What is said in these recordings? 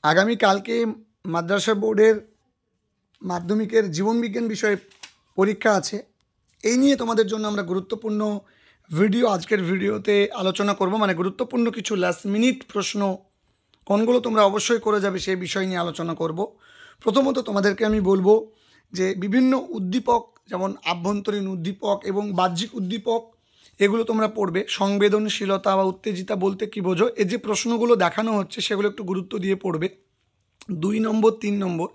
আগামীকালকে মাদ্রাসা বোর্ডের মাধ্যমিকের জীবনবিজ্ঞান বিষয়ে পরীক্ষা আছে। এই নিয়ে তোমাদের জন্য আমরা গুরুত্বপূর্ণ ভিডিও আজকের ভিডিওতে আলোচনা করব। মানে গুরুত্বপূর্ণ কিছু লাস্ট মিনিট প্রশ্ন কোনগুলো তোমরা অবশ্যই করে যাবে সেই বিষয় নিয়ে আলোচনা করব। প্রথমত তোমাদেরকে আমি বলবো যে বিভিন্ন উদ্দীপক, যেমন আভ্যন্তরীণ উদ্দীপক এবং বাহ্যিক উদ্দীপক, এগুলো তোমরা পড়বে। সংবেদনশীলতা বা উত্তেজিতা বলতে কী বোঝো, এই যে প্রশ্নগুলো দেখানো হচ্ছে সেগুলো একটু গুরুত্ব দিয়ে পড়বে। 2 নম্বর 3 নম্বর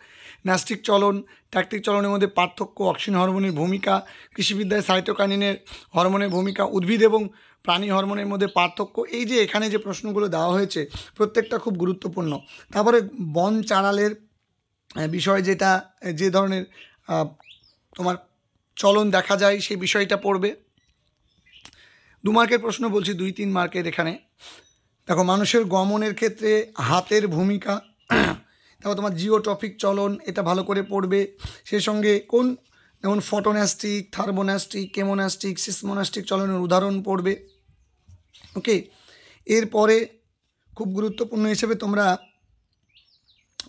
ন্যাস্টিক চলন, ট্যাকটিক চলনের মধ্যে পার্থক্য, অক্সিন হরমোনের ভূমিকা, কৃষিবিদ্যায় সাইটোকাইনিনের হরমোনের ভূমিকা, উদ্ভিদ এবং প্রাণী হরমোনের মধ্যে পার্থক্য, এই যে এখানে যে প্রশ্নগুলো দেওয়া হয়েছে প্রত্যেকটা খুব গুরুত্বপূর্ণ। তারপরে বন চারালের বিষয়, যেটা যে ধরনের তোমার চলন দেখা যায় সেই বিষয়টা পড়বে। 2 মার্কের প্রশ্ন বলছি, 2-3 মার্কের। এখানে দেখো মানুষের গমনের ক্ষেত্রে হাতের ভূমিকা, তারপর তোমার জিওট্রফিক চলন, এটা ভালো করে পড়বে। সেই সঙ্গে কোন, যেমন ফটোন্যাস্টিক, থার্মোন্যাস্টিক, কেমোন্যাস্টিক, সিসমোন্যাস্টিক চলনের উদাহরণ পড়বে। ওকে, এরপরে খুব গুরুত্বপূর্ণ হিসেবে তোমরা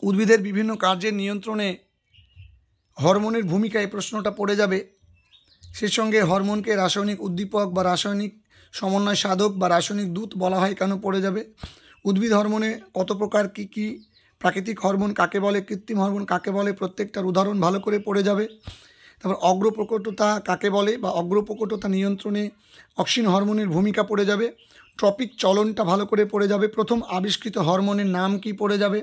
উদ্ভিদের বিভিন্ন কার্যের নিয়ন্ত্রণে হরমোনের ভূমিকা, এই প্রশ্নটা পড়ে যাবে। সেই সঙ্গে হরমোনকে রাসায়নিক উদ্দীপক বা রাসায়নিক সমন্বয় সাধক বা রাসায়নিক দূত বলা হয় কেন পড়ে যাবে। উদ্ভিদ হরমোনে কত প্রকার, কী কী, প্রাকৃতিক হরমোন কাকে বলে, কৃত্রিম হরমোন কাকে বলে, প্রত্যেকটার উদাহরণ ভালো করে পড়ে যাবে। তারপর অগ্রপ্রকটতা কাকে বলে বা অগ্রপ্রকটতা নিয়ন্ত্রণে অক্সিন হরমোনের ভূমিকা পড়ে যাবে। ট্রপিক চলনটা ভালো করে পড়ে যাবে। প্রথম আবিষ্কৃত হরমোনের নাম কি পড়ে যাবে।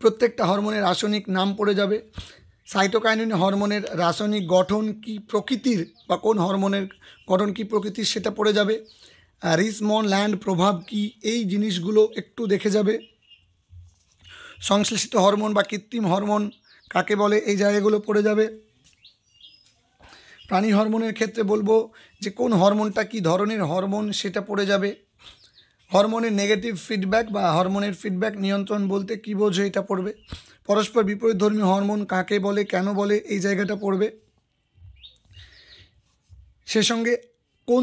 প্রত্যেকটা হরমোনের রাসায়নিক নাম পড়ে যাবে। সাইটোকাইনিন হরমোনের রাসায়নিক গঠন কি প্রকৃতির, বা কোন হরমোনের গঠন কি প্রকৃতির, সেটা পড়ে যাবে। রিসমন ল্যান্ড প্রভাব কি, এই জিনিসগুলো একটু দেখে যাবে। সংশ্লেষিত হরমোন বা কৃত্রিম হরমোন কাকে বলে, এই জায়গাগুলো পড়ে যাবে। প্রাণী হরমোনের ক্ষেত্রে বলবো যে কোন হরমোনটা কী ধরনের হরমোন, সেটা পড়ে যাবে। হরমোনের নেগেটিভ ফিডব্যাক বা হরমোনের ফিডব্যাক নিয়ন্ত্রণ বলতে কী বোঝো, এটা পড়বে। পরস্পর বিপরীতধর্মী হরমোন কাকে বলে, কেন বলে, এই জায়গাটা পড়বে। সে সঙ্গে কোন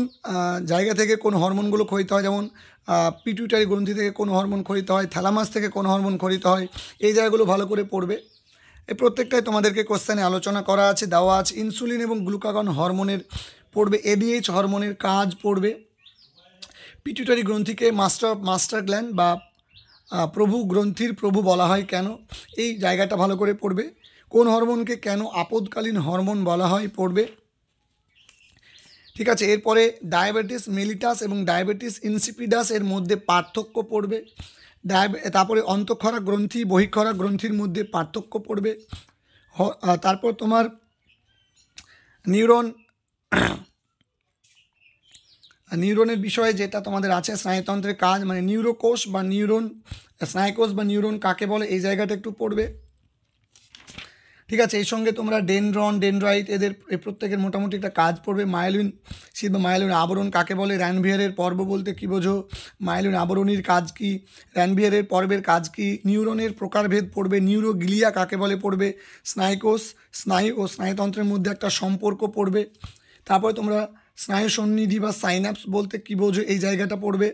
জায়গা থেকে কোন হরমোনগুলো ক্ষরিত হয়, যেমন পিটুইটারি গ্রন্থি থেকে কোন হরমোন ক্ষরিত হয়, থ্যালামাস থেকে কোন হরমোন ক্ষরিত হয়, এই জায়গাগুলো ভালো করে পড়বে। এই প্রত্যেকটাই তোমাদেরকে কোশ্চেনে আলোচনা করা আছে, দেওয়া আছে। ইনসুলিন এবং গ্লুকাগন হরমোনের পড়বে। এডিএইচ হরমোনের কাজ পড়বে। পিটুইটারি গ্রন্থিকে মাস্টার গ্ল্যান্ড বা প্রভু গ্রন্থির প্রভু বলা হয় কেন, এই জায়গাটা ভালো করে পড়বে। কোন হরমোনকে কেন আপদকালীন হরমোন বলা হয় পড়বে। ঠিক আছে, এরপরে ডায়াবেটিস মেলিটাস এবং ডায়াবেটিস ইনসিপিডাস এর মধ্যে পার্থক্য পড়বে। তারপরে অন্তঃক্ষরা গ্রন্থি বহিঃক্ষরা গ্রন্থির মধ্যে পার্থক্য পড়বে। তারপর তোমার নিউরনের বিষয়ে যেটা তোমাদের আছে, স্নায়ুতন্ত্রের কাজ, মানে নিউরোকোষ বা নিউরন, স্নায়ুকোষ বা নিউরন কাকে বলে, এই জায়গাটা একটু পড়বে। ঠিক আছে, এই সঙ্গে তোমরা ডেনড্রন, ডেনড্রাইট, এদের প্রত্যেকের মোটামুটি একটা কাজ পড়বে। মায়োলিন শীত বা মায়োলিন আবরণ কাকে বলে, র্যানভিয়ারের পর্ব বলতে কী বোঝো, মায়োলিন আবরণীর কাজ কী, র্যানভিয়ারের পর্বের কাজ কী, নিউরনের প্রকারভেদ পড়বে। নিউরোগ্লিয়া কাকে বলে পড়বে। স্নায়ুকোষ, স্নায়ু ও স্নায়ুতন্ত্রের মধ্যে একটা সম্পর্ক পড়বে। তারপরে তোমরা স্নায়ু সন্নিধি বা সাইন্যাপস বলতে কী বোঝো, এই জায়গাটা পড়বে।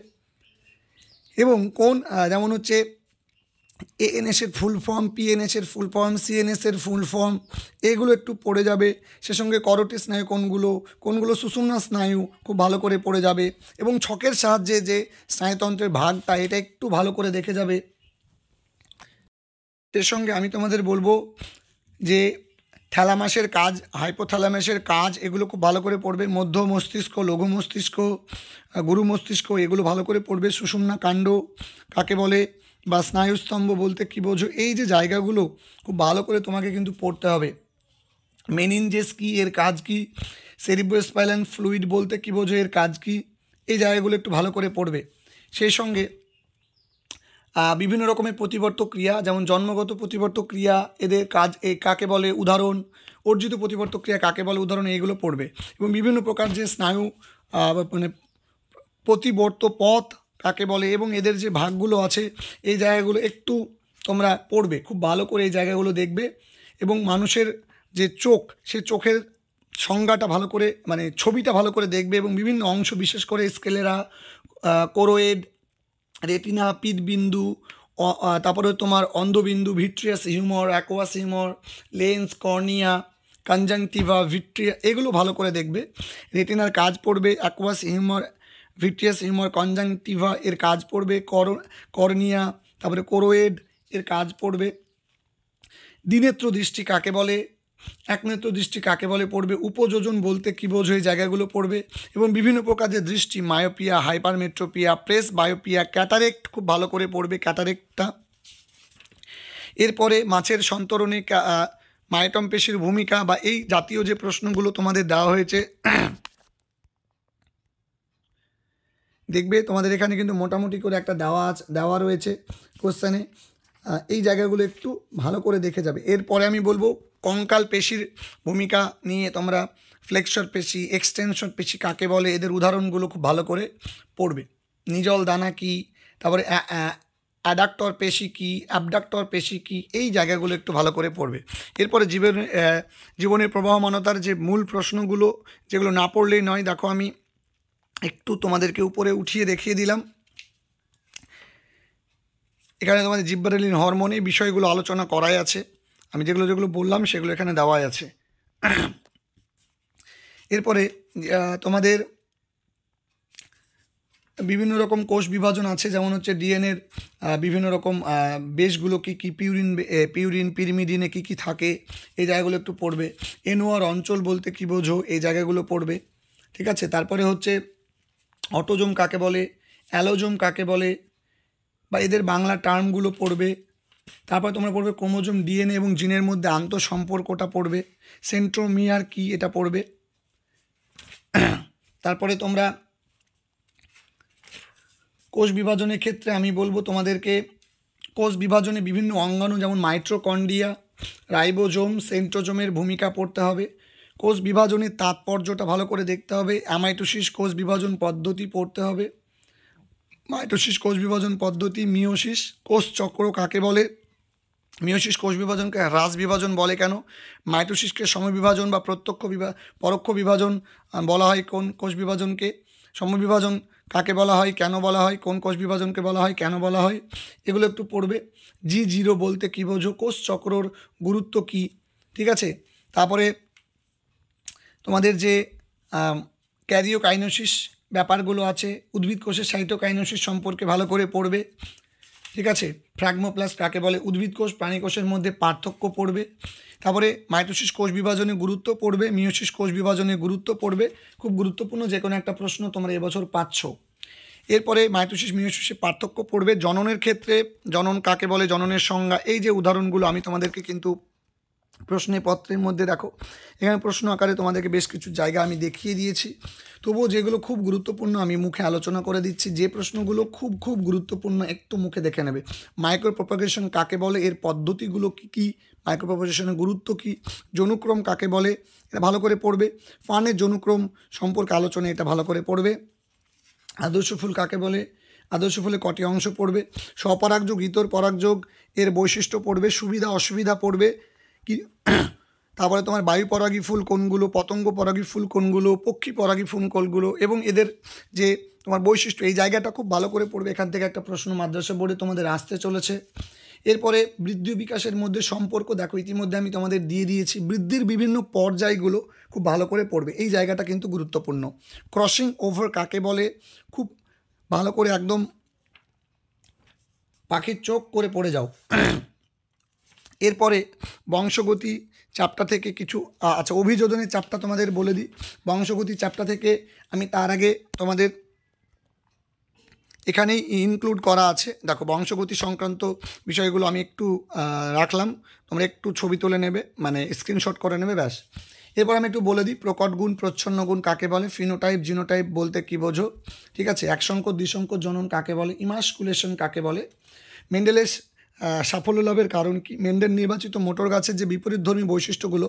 এবং কোন, যেমন হচ্ছে এএনএসের ফুল ফর্ম, পিএনএসের ফুল ফর্ম, সিএনএসের ফুল ফর্ম, এগুলো একটু পড়ে যাবে। সে সঙ্গে করোটি স্নায়ু কোনগুলো, কোনগুলো সুষুম্না স্নায়ু, খুব ভালো করে পড়ে যাবে। এবং ছকের সাহায্যে যে স্নায়ুতন্ত্রের ভাগটা, এটা একটু ভালো করে দেখে যাবে। এর সঙ্গে আমি তোমাদের বলবো যে থ্যালামাসের কাজ, হাইপোথ্যালামাসের কাজ, এগুলো খুব ভালো করে পড়বে। মধ্য মস্তিষ্ক, লঘু মস্তিষ্ক, গুরু মস্তিষ্ক, এগুলো ভালো করে পড়বে। সুষুম্না কাণ্ড কাকে বলে বা স্নায়ুস্তম্ভ বলতে কী বোঝো, এই যে জায়গাগুলো খুব ভালো করে তোমাকে কিন্তু পড়তে হবে। মেনিনজেস কী, এর কাজ কী, সেরিব্রোস্পাইনাল ফ্লুইড বলতে কী বোঝো, এর কাজ কী, এই জায়গাগুলো একটু ভালো করে পড়বে। সেই সঙ্গে বিভিন্ন রকমের প্রতিবর্তক ক্রিয়া, যেমন জন্মগত প্রতিবর্তক ক্রিয়া, এদের কাজ কাকে বলে, উদাহরণ। অর্জিত প্রতিবর্তক ক্রিয়া কাকে বলে, উদাহরণ, এইগুলো পড়বে। এবং বিভিন্ন প্রকার যে স্নায়ু, মানে প্রতিবর্ত পথ কাকে বলে, এবং এদের যে ভাগগুলো আছে, এই জায়গাগুলো একটু তোমরা পড়বে, খুব ভালো করে এই জায়গাগুলো দেখবে। এবং মানুষের যে চোখ, সে চোখের সংজ্ঞাটা ভালো করে, মানে ছবিটা ভালো করে দেখবে। এবং বিভিন্ন অংশ, বিশেষ করে স্কেলেরা, কোরোয়েড, রেটিনা, পিতবিন্দু, তারপরে তোমার অন্ধবিন্দু, vitreous humour, aqueous humour, lens, cornea, conjunctiva, ভিট্রিয়া, এগুলো ভালো করে দেখবে। রেটিনার কাজ পড়বে, aqueous humour, vitreous humour, conjunctiva এর কাজ পড়বে, কর্নিয়া, তারপরে কোরোয়েড এর কাজ পড়বে। দ্বিনেত্র দৃষ্টি কাকে বলে, একনেত্র দৃষ্টি কাকে বলে পড়বে। উপযোজন বলতে কী বোঝো, এই জায়গাগুলো পড়বে। এবং বিভিন্ন প্রকার যে দৃষ্টি, মায়োপিয়া, হাইপারমেট্রোপিয়া, প্রেস বায়োপিয়া, ক্যাটারেক্ট খুব ভালো করে পড়বে, ক্যাটারেক্টটা। এরপরে মাছের সন্তরণে মায়োটম পেশির ভূমিকা বা এই জাতীয় যে প্রশ্নগুলো তোমাদের দেওয়া হয়েছে, দেখবে তোমাদের এখানে কিন্তু মোটামুটি করে একটা দেওয়া রয়েছে কোশ্চেনে। এই জায়গাগুলো একটু ভালো করে দেখে যাবে। এরপরে আমি বলবো কঙ্কাল পেশির ভূমিকা নিয়ে তোমরা ফ্লেক্সর পেশি, এক্সটেনশন পেশি কাকে বলে, এদের উদাহরণগুলো খুব ভালো করে পড়বে। নিজল দানা কী, তারপরে অ্যাডাক্টর পেশি কী, অ্যাবডাক্টর পেশি কী, এই জায়গাগুলো একটু ভালো করে পড়বে। এরপরে জীবনের প্রবাহমানতার যে মূল প্রশ্নগুলো, যেগুলো না পড়লেই নয়, দেখো আমি একটু তোমাদেরকে উপরে উঠিয়ে দেখিয়ে দিলাম। এখানে তোমাদের জিব্বারেলিন হরমোন এই বিষয়গুলো আলোচনা করাই আছে। আমি যেগুলো বললাম সেগুলো এখানে দেওয়াই আছে। এরপরে তোমাদের বিভিন্ন রকম কোষ বিভাজন আছে, যেমন হচ্ছে ডিএনএর বিভিন্ন রকম বেসগুলো কী কী, পিউরিন, পিরিমিডিনে কী কী থাকে, এই জায়গাগুলো একটু পড়বে। এনোয়ার অঞ্চল বলতে কী বোঝো, এই জায়গাগুলো পড়বে, ঠিক আছে। তারপরে হচ্ছে অটোজোম কাকে বলে, অ্যালোজোম কাকে বলে, বা এদের বাংলা টার্মগুলো পড়বে। তারপর তোমরা পড়বে ক্রোমোজোম, ডিএনএ এবং জিনের মধ্যে আন্তঃসম্পর্কটা পড়বে। সেন্ট্রোমিয়ার কি, এটা পড়বে। তারপরে তোমরা কোষ বিভাজনের ক্ষেত্রে আমি বলবো তোমাদেরকে কোষ বিভাজনে বিভিন্ন অঙ্গাণু, যেমন মাইটোকন্ড্রিয়া, রাইবোজোম, সেন্ট্রোজোমের ভূমিকা পড়তে হবে। কোষ বিভাজনের তাৎপর্যটা ভালো করে দেখতে হবে। অ্যামাইটোসিস কোষ বিভাজন পদ্ধতি পড়তে হবে। মাইটোসিস কোষ বিভাজন পদ্ধতি, মিওসিস কোষ চক্র কাকে বলে, মিওসিস কোষ বিভাজনকে হ্রাস বিভাজন বলে কেন, মাইটোসিসকে সমবিভাজন বা পরোক্ষ বিভাজন বলা হয় কোন কোষ বিভাজনকে, সমবিভাজন কাকে বলা হয়, কেন বলা হয়, কোন কোষ বিভাজনকে বলা হয়, কেন বলা হয়, এগুলো একটু পড়বে। G0 বলতে কী বোঝো, কোষ চক্রর গুরুত্ব কী, ঠিক আছে। তারপরে তোমাদের যে ক্যারিওকাইনোসিস ব্যাপারগুলো আছে, উদ্ভিদ কোষের সাইটোকাইনোসিস সম্পর্কে ভালো করে পড়বে, ঠিক আছে। ফ্র্যাগমোপ্লাস্ট কাকে বলে, উদ্ভিদ কোষ প্রাণী কোষের মধ্যে পার্থক্য পড়বে। তারপরে মাইটোসিস কোষ বিভাজনের গুরুত্ব পড়বে, মিওসিস কোষ বিভাজনের গুরুত্ব পড়বে। খুব গুরুত্বপূর্ণ যে কোনো একটা প্রশ্ন তোমরা এবছর পাচ্ছ। এরপরে মাইটোসিস মিওসিসের পার্থক্য পড়বে। জননের ক্ষেত্রে জনন কাকে বলে, জননের সংজ্ঞা, এই যে উদাহরণগুলো আমি তোমাদেরকে কিন্তু প্রশ্নপত্রের মধ্যে দেখো এখানে প্রশ্ন আকারে তোমাদেরকে বেশ কিছু জায়গা আমি দেখিয়ে দিয়েছি। তবুও যেগুলো খুব গুরুত্বপূর্ণ আমি মুখে আলোচনা করে দিচ্ছি। যে প্রশ্নগুলো খুব খুব গুরুত্বপূর্ণ একটু মুখে দেখে নেবে। মাইক্রো প্রপাগেশন কাকে বলে, এর পদ্ধতিগুলো কী কী, মাইক্রো প্রপাগেশনের গুরুত্ব কী, জনুক্রম কাকে বলে, এটা ভালো করে পড়বে। ফানের জনুক্রম সম্পর্কে আলোচনা, এটা ভালো করে পড়বে। আদর্শ ফুল কাকে বলে, আদর্শ ফুলে কটি অংশ পড়বে। স্বপরাগযোগ, ইতর পরাগযোগ এর বৈশিষ্ট্য পড়বে, সুবিধা অসুবিধা পড়বে কি। তারপরে তোমার বায়ু পরাগী ফুল কোনগুলো, পতঙ্গ পরাগী ফুল কোনগুলো, পক্ষী পরাগী ফুল কোনগুলো এবং এদের যে তোমার বৈশিষ্ট্য, এই জায়গাটা খুব ভালো করে পড়বে। এখান থেকে একটা প্রশ্ন মাদ্রাসা বোর্ডে তোমাদের আসতে চলেছে। এরপরে বৃদ্ধি বিকাশের মধ্যে সম্পর্ক দেখো, ইতিমধ্যে আমি তোমাদের দিয়ে দিয়েছি। বৃদ্ধির বিভিন্ন পর্যায়গুলো খুব ভালো করে পড়বে, এই জায়গাটা কিন্তু গুরুত্বপূর্ণ। ক্রসিং ওভার কাকে বলে, খুব ভালো করে একদম পাখির চোখ করে পড়ে যাও। এরপরে বংশগতি চ্যাপ্টার থেকে কিছু আচ্ছা, অভিযোজনের চ্যাপ্টার তোমাদের বলে দিই। বংশগতি চ্যাপ্টার থেকে আমি তার আগে তোমাদের এখানেই ইনক্লুড করা আছে। দেখো বংশগতি সংক্রান্ত বিষয়গুলো আমি একটু রাখলাম, তোমরা একটু ছবি তুলে নেবে, মানে স্ক্রিনশট করে নেবে, ব্যাস। এরপর আমি একটু বলে দিই প্রকট গুণ, প্রচ্ছন্ন গুণ কাকে বলে, ফিনোটাইপ জিনোটাইপ বলতে কী বোঝো, ঠিক আছে। একসংকর দ্বিসংকর জনন কাকে বলে, ইমাস্কুলেশন কাকে বলে, মেন্ডেলের সাফল্য লাভের কারণ কি, মেন্ডেল নির্বাচিত মোটর গাছের যে বিপরীতধর্মী বৈশিষ্ট্যগুলো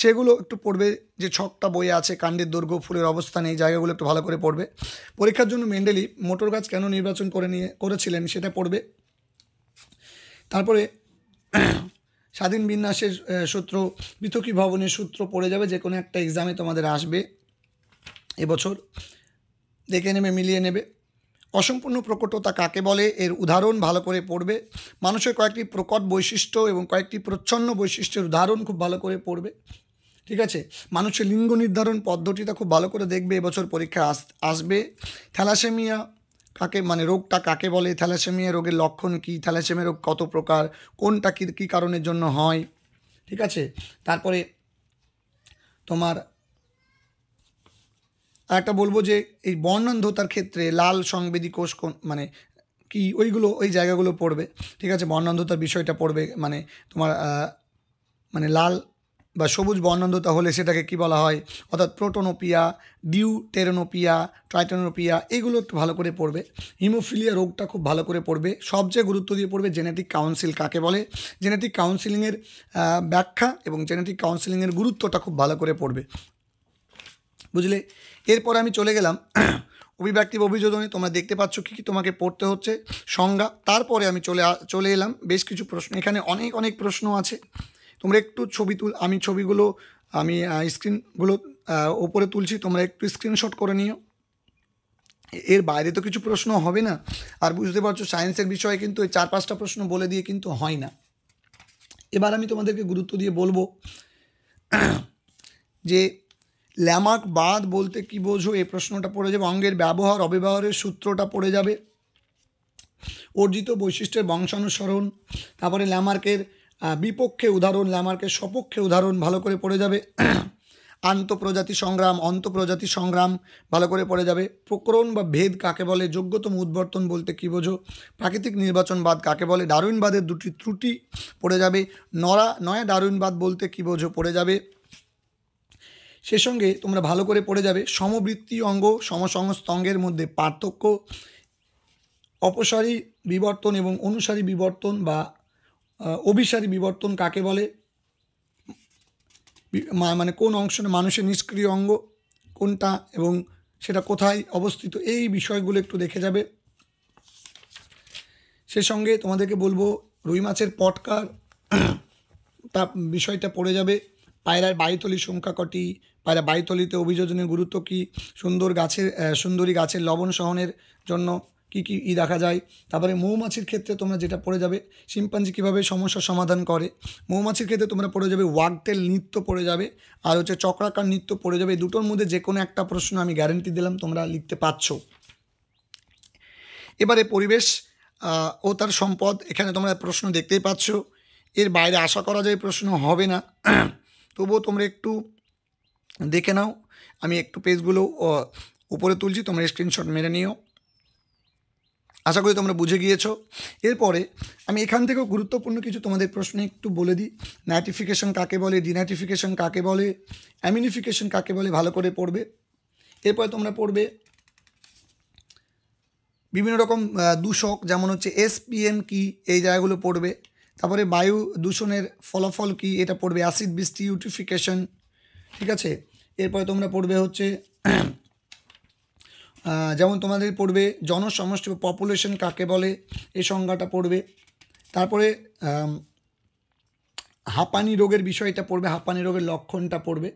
সেগুলো একটু পড়বে। যে ছকটা বইয়ে আছে, কাণ্ডের দৈর্ঘ্য, ফুলের অবস্থান, এই জায়গাগুলো একটু ভালো করে পড়বে। পরীক্ষার জন্য মেন্ডেলি মোটর গাছ কেন নির্বাচন করেছিলেন সেটা পড়বে। তারপরে স্বাধীন বিন্যাসের সূত্র, পৃথকী ভবনের সূত্র পড়ে যাবে, যে কোনো একটা এক্সামে তোমাদের আসবে এবছর, দেখে নেবে, মিলিয়ে নেবে। অসম্পূর্ণ প্রকটতা কাকে বলে, এর উদাহরণ ভালো করে পড়বে। মানুষের কয়েকটি প্রকট বৈশিষ্ট্য এবং কয়েকটি প্রচ্ছন্ন বৈশিষ্ট্যের উদাহরণ খুব ভালো করে পড়বে। ঠিক আছে, মানুষের লিঙ্গ নির্ধারণ পদ্ধতিটা খুব ভালো করে দেখবে, এবছর পরীক্ষা আসবে। থ্যালাসেমিয়া কাকে মানে রোগটা কাকে বলে, থ্যালাসেমিয়া রোগের লক্ষণ কী, থ্যালাসেমিয়া রোগ কত প্রকার, কোনটা কী কারণের জন্য হয়। ঠিক আছে, তারপরে তোমার একটা বলবো যে এই বর্ণান্ধতার ক্ষেত্রে লাল সংবেদী কোষ কোন মানে কি, ওই জায়গাগুলো পড়বে। ঠিক আছে, বর্ণান্ধতার বিষয়টা পড়বে, মানে তোমার মানে লাল বা সবুজ বর্ণান্ধতা হলে সেটাকে কি বলা হয়, অর্থাৎ প্রোটোনোপিয়া, ডিউটেরোনোপিয়া, ট্রাইটোনোপিয়া, এগুলো একটু ভালো করে পড়বে। হিমোফিলিয়া রোগটা খুব ভালো করে পড়বে। সবচেয়ে গুরুত্ব দিয়ে পড়বে জেনেটিক কাউন্সিল কাকে বলে, জেনেটিক কাউন্সিলিংয়ের ব্যাখ্যা এবং জেনেটিক কাউন্সিলিংয়ের গুরুত্বটা খুব ভালো করে পড়বে, বুঝলে। এরপর আমি চলে গেলাম অভিব্যক্তি অভিযোজনে। তোমরা দেখতে পাচ্ছ কী কী তোমাকে পড়তে হচ্ছে, সংজ্ঞা। তারপরে আমি চলে এলাম বেশ কিছু প্রশ্ন, এখানে অনেক প্রশ্ন আছে। তোমরা একটু আমি ছবিগুলো আমি স্ক্রিনগুলো ওপরে তুলছি, তোমরা একটু স্ক্রিনশট করে নিও। এর বাইরে তো কিছু প্রশ্ন হবে না। আর বুঝতে পারছো সায়েন্সের বিষয়ে কিন্তু এই 4-5টা প্রশ্ন বলে দিয়ে কিন্তু হয় না। এবার আমি তোমাদেরকে গুরুত্ব দিয়ে বলবো যে ল্যামার্ক বাদ বলতে কি বোঝো, এই প্রশ্নটা পড়ে যাবে। অঙ্গের ব্যবহার অব্যবহারের সূত্রটা পড়ে যাবে। অর্জিত বৈশিষ্ট্যের বংশানুসরণ, তারপরে ল্যামার্কের বিপক্ষে উদাহরণ, ল্যামার্কের সপক্ষে উদাহরণ ভালো করে পড়ে যাবে। আন্তঃপ্রজাতি সংগ্রাম, অন্তঃপ্রজাতি সংগ্রাম ভালো করে পড়ে যাবে। প্রকরণ বা ভেদ কাকে বলে, যোগ্যতম উদ্বর্তন বলতে কী বোঝো, প্রাকৃতিক নির্বাচনবাদ কাকে বলে, ডারউইনবাদের দুটি ত্রুটি পড়ে যাবে। নয়া ডারউইনবাদ বলতে কী বোঝো পড়ে যাবে। সে সঙ্গে তোমরা ভালো করে পড়ে যাবে সমবৃত্তি অঙ্গ সমসংস্থ অঙ্গের মধ্যে পার্থক্য, অপসারী বিবর্তন এবং অনুসারী বিবর্তন বা অভিসারী বিবর্তন কাকে বলে, মানে কোন অংশটা মানুষের নিষ্ক্রিয় অঙ্গ কোনটা এবং সেটা কোথায় অবস্থিত, এই বিষয়গুলো একটু দেখে যাবে। সে সঙ্গে তোমাদেরকে বলবো রুই মাছের পটকার তা বিষয়টা পড়ে যাবে। পায়রার বায়ুতলির সংখ্যা কটি, পায়রা বায়ুতলিতে অভিযোজনের গুরুত্ব কী, সুন্দরী গাছের লবণ সহনের জন্য কী কী দেখা যায়। তারপরে মৌমাছির ক্ষেত্রে তোমরা যেটা পড়ে যাবে শিম্পাঞ্জি কীভাবে সমস্যার সমাধান করে। মৌমাছির ক্ষেত্রে তোমরা পড়ে যাবে ওয়াগটেল নৃত্য পড়ে যাবে, আর হচ্ছে চক্রাকার নৃত্য পড়ে যাবে। এই দুটোর মধ্যে যে কোনো একটা প্রশ্ন আমি গ্যারেন্টি দিলাম তোমরা লিখতে পারছো। এবারে পরিবেশ ও তার সম্পদ, এখানে তোমরা প্রশ্ন দেখতেই পাচ্ছ। এর বাইরে আশা করা যায় প্রশ্ন হবে না, তবুও তোমরা একটু দেখে নাও। আমি একটু পেজগুলো উপরে তুলছি, তোমরা স্ক্রিনশট মেরে নিও। আশা করি তোমরা বুঝে গিয়েছো। এরপরে আমি এখান থেকেও গুরুত্বপূর্ণ কিছু তোমাদের প্রশ্ন একটু বলে দিই। নাইট্রিফিকেশন কাকে বলে, ডিনাইট্রিফিকেশন কাকে বলে, অ্যামিনিফিকেশন কাকে বলে, ভালো করে পড়বে। এরপরে তোমরা পড়বে বিভিন্ন রকম দূষক, যেমন হচ্ছে SPM কি, এই জায়গাগুলো পড়বে। তারপরে বায়ু দূষণের ফলাফল কি, এটা পড়বে। অ্যাসিড বৃষ্টি, ইউট্রিফিকেশন, ঠিক আছে। এরপরে তোমরা পড়বে হচ্ছে যেমন তোমাদের পড়বে জনসমষ্টি পপুলেশন কাকে বলে, এই সংজ্ঞাটা পড়বে। তারপরে হাঁপানি রোগের বিষয়টা পড়বে, হাঁপানি রোগের লক্ষণটা পড়বে।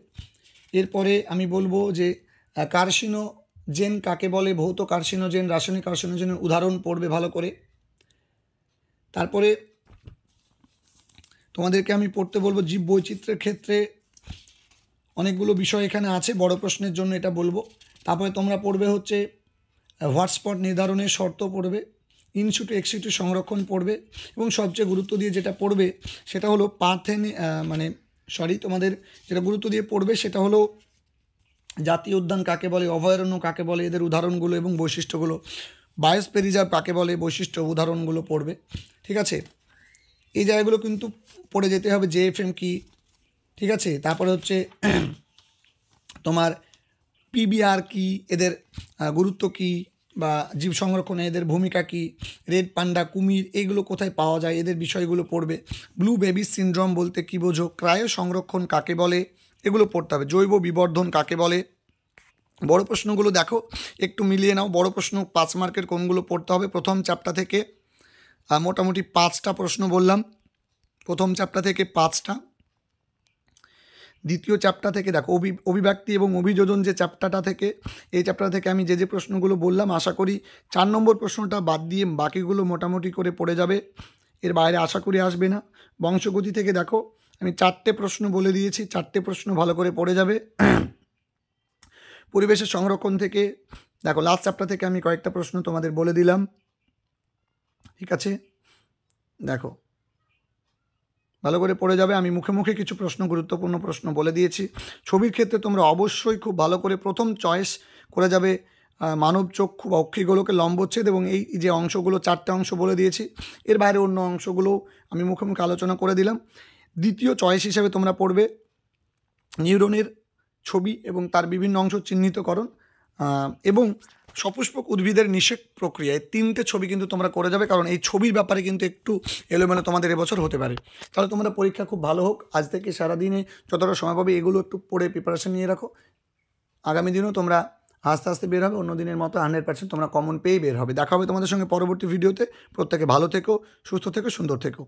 এরপরে আমি বলবো যে কার্সিনোজেন কাকে বলে, ভৌত কার্সিনোজেন, রাসায়নিক কার্সিনোজেনের উদাহরণ পড়বে ভালো করে। তারপরে তোমাদেরকে আমি পড়তে বলবো জীব বৈচিত্র্যের ক্ষেত্রে অনেকগুলো বিষয় এখানে আছে, বড় প্রশ্নের জন্য এটা বলবো। তারপরে তোমরা পড়বে হচ্ছে হোয়াটস্পট নির্ধারণের শর্ত পড়বে, ইনসিটু এক্সিটু সংরক্ষণ পড়বে, এবং সবচেয়ে গুরুত্ব দিয়ে যেটা পড়বে সেটা হলো তোমাদের যেটা গুরুত্ব দিয়ে পড়বে সেটা হলো জাতীয় উদ্যান কাকে বলে, অভয়ারণ্য কাকে বলে, এদের উদাহরণগুলো এবং বৈশিষ্ট্যগুলো, বায়োস্ফিয়ার রিজার্ভ কাকে বলে, বৈশিষ্ট্য উদাহরণগুলো পড়বে। ঠিক আছে, এই জায়গাগুলো কিন্তু পড়ে যেতে হবে। JFM কি, ঠিক আছে। তারপরে হচ্ছে তোমার PBR কি, এদের গুরুত্ব কি, বা জীব সংরক্ষণে এদের ভূমিকা কি, রেড পান্ডা, কুমির, এইগুলো কোথায় পাওয়া যায়, এদের বিষয়গুলো পড়বে। ব্লু বেবি সিনড্রোম বলতে কী বোঝো, ক্রায়ো সংরক্ষণ কাকে বলে, এগুলো পড়তে হবে। জৈব বিবর্ধন কাকে বলে। বড় প্রশ্নগুলো দেখো একটু মিলিয়ে নাও, বড় প্রশ্ন 5 মার্কের কোনগুলো পড়তে হবে। প্রথম চ্যাপ্টার থেকে মোটামুটি 5টা প্রশ্ন বললাম, প্রথম চ্যাপ্টার থেকে 5টা। দ্বিতীয় চ্যাপ্টার থেকে দেখো অভিব্যক্তি এবং অভিযোজন যে চ্যাপ্টারটা থেকে, এই চ্যাপ্টার থেকে আমি যে প্রশ্নগুলো বললাম আশা করি 4 নম্বর প্রশ্নটা বাদ দিয়ে বাকিগুলো মোটামুটি করে পড়ে যাবে, এর বাইরে আশা করি আসবে না। বংশগতি থেকে দেখো আমি 4টে প্রশ্ন বলে দিয়েছি, 4টে প্রশ্ন ভালো করে পড়ে যাবে। পরিবেশের সংরক্ষণ থেকে দেখো লাস্ট চ্যাপ্টার থেকে আমি কয়েকটা প্রশ্ন তোমাদের বলে দিলাম, ঠিক আছে? দেখো ভালো করে পড়ে যাবে। আমি মুখে মুখে কিছু প্রশ্ন, গুরুত্বপূর্ণ প্রশ্ন বলে দিয়েছি। ছবির ক্ষেত্রে তোমরা অবশ্যই খুব ভালো করে প্রথম চয়েস করে যাবে মানব চক্ষু বা অক্ষিগোলকের লম্বচ্ছেদ, এবং এই যে অংশগুলো 4টে অংশ বলে দিয়েছি, এর বাইরে অন্য অংশগুলো আমি মুখে মুখে আলোচনা করে দিলাম। দ্বিতীয় চয়েস হিসেবে তোমরা পড়বে নিউরনের ছবি এবং তার বিভিন্ন অংশ চিহ্নিতকরণ এবং সপুষ্পক উদ্ভিদের নিষেক প্রক্রিয়া, এই 3টে ছবি কিন্তু তোমরা করে যাবে, কারণ এই ছবির ব্যাপারে কিন্তু একটু এলোমেলো তোমাদের এবছর হতে পারে। তাহলে তোমাদের পরীক্ষা খুব ভালো হোক। আজ থেকে সারাদিনে যতটা সময় পাবে এগুলো একটু পড়ে প্রিপারেশন নিয়ে রাখো। আগামী দিনেও তোমরা আস্তে আস্তে বের হবে, অন্য দিনের মতো 100% তোমরা কমন পেয়েই বের হবে। দেখা হবে তোমাদের সঙ্গে পরবর্তী ভিডিওতে। প্রত্যেকে ভালো থেকো, সুস্থ থেকো, সুন্দর থেকো।